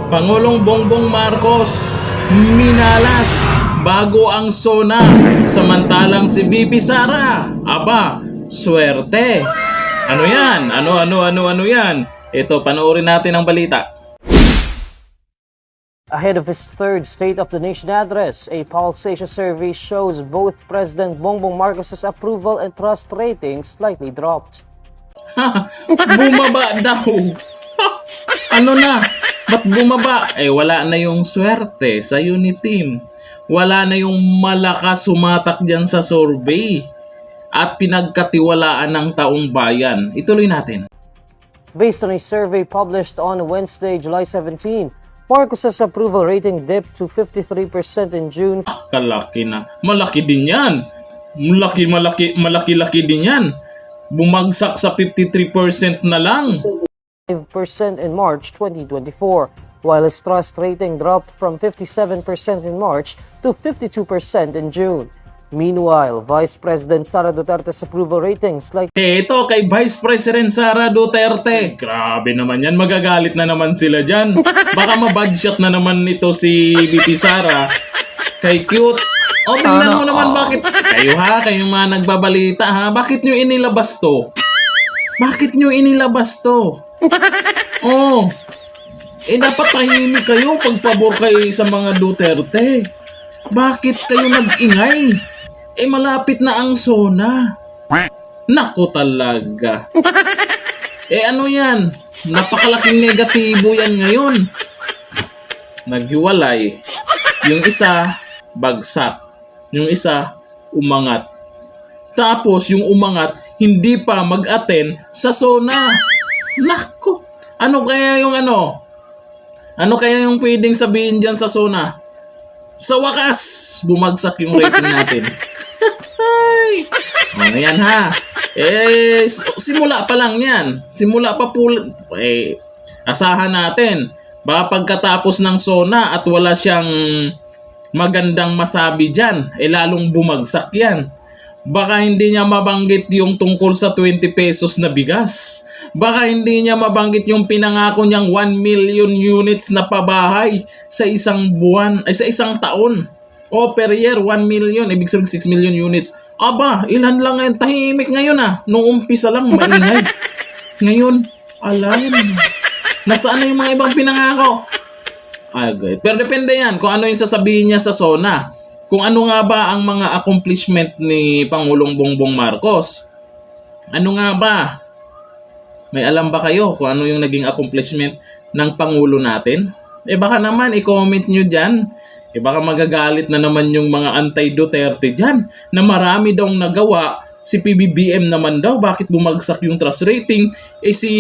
Pangulong Bongbong Marcos minalas bago ang SONA, samantalang si VP Sara, aba, swerte. Ano yan? Ano yan? Ito, panoorin natin ang balita. Ahead of his third State of the Nation address, a pulsation survey shows both President Bongbong Marcos's approval and trust ratings slightly dropped. Bumaba daw. Ano na? Ba't bumaba? Wala na yung swerte sa unit team. Wala na yung malakas sumatak dyan sa survey. At pinagkatiwalaan ng taong bayan. Ituloy natin. Based on a survey published on Wednesday, July 17, Marcos's approval rating dipped to 53% in June. Kalaki na. Malaki din yan. Malaki din yan. Bumagsak sa 53% na lang. 5% in March 2024, while his trust rating dropped from 57% in March to 52% in June. Meanwhile, Vice President Sara Duterte's approval ratings like Ito kay Vice President Sara Duterte. Grabe naman yan. Magagalit na naman sila dyan. Baka mabadshot na naman ito si VP Sara. Kay cute. O, tingnan mo naman bakit. Kayong mga nagbabalita ha. Bakit nyo inilabas to? Oh. Dapat tahimik kayo pagpabor kay sa mga Duterte. Bakit kayo nag-ingay? Malapit na ang SONA. Nako talaga. Ano yan? Napakalaking negatibo yan ngayon. Naghiwalay. Yung isa, bagsak. Yung isa, umangat. Tapos yung umangat, hindi pa mag-attend sa SONA. Nako. Ano kaya yung Ano kaya yung pwedeng sabihin dyan sa SONA? Sa wakas, bumagsak yung rating natin. Ayan ha. Simula pa lang yan. Simula pa po. Asahan natin. Baka pagkatapos ng SONA at wala siyang magandang masabi dyan, lalong bumagsak yan. Baka hindi niya mabanggit yung tungkol sa 20 pesos na bigas. Baka hindi niya mabanggit yung pinangako niyang 1 million units na pabahay sa isang buwan, sa isang taon. O per year, 1 million, ibig sabihin 6 million units. Aba, ilan lang ngayon, tahimik ngayon Nung umpisa lang, maingay. Ngayon, alam. Nasaan na yung mga ibang pinangako? Pero depende yan kung ano yung sasabihin niya sa SONA. Kung ano nga ba ang mga accomplishment ni Pangulong Bongbong Marcos? Ano nga ba? May alam ba kayo kung ano yung naging accomplishment ng Pangulo natin? Baka naman i-comment nyo dyan. Baka magagalit na naman yung mga anti-Duterte dyan na marami daw nagawa. Si PBBM naman daw, bakit bumagsak yung trust rating? Si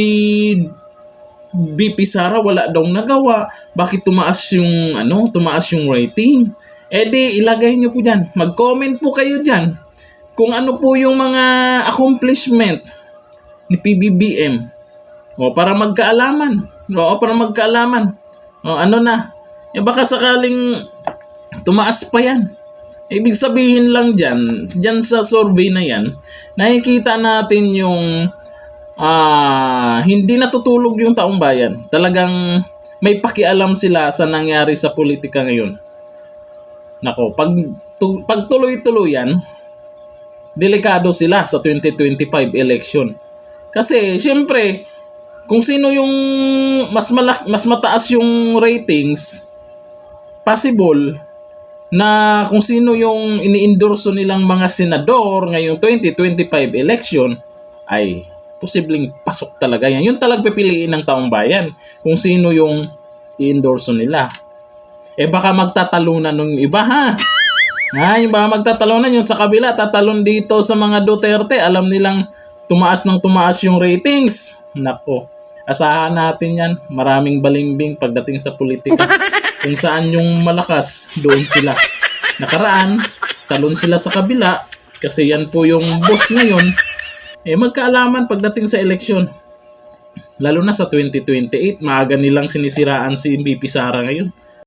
VP Sara wala daw nagawa. Bakit tumaas yung rating? Di ilagay nyo po dyan. Mag-comment po kayo dyan kung ano po yung mga accomplishment ni PBBM. Para magkaalaman. Baka sakaling tumaas pa yan. Ibig sabihin lang dyan sa survey na yan, nakikita natin yung hindi natutulog yung taong bayan. Talagang may pakialam sila sa nangyari sa politika ngayon. Nako, pag tuloy-tuloy yan, delikado sila sa 2025 election. Kasi, syempre, kung sino yung mas mataas yung ratings, possible na kung sino yung ini-endorso nilang mga senador ngayong 2025 election, ay posibleng pasok talaga yan. Yun talagang pipiliin ng taong bayan kung sino yung i-endorso nila. Baka magtatalunan ng iba yung baka magtatalunan yung sa kabila, tatalon dito sa mga Duterte. Alam nilang tumaas yung ratings. Nako, asahan natin yan. Maraming balimbing pagdating sa politika. Kung saan yung malakas, doon sila. Nakaraan, talon sila sa kabila. Kasi yan po yung boss ngayon. Magkaalaman pagdating sa eleksyon. Lalo na sa 2028, maaga nilang sinisiraan si VP Sara ngayon.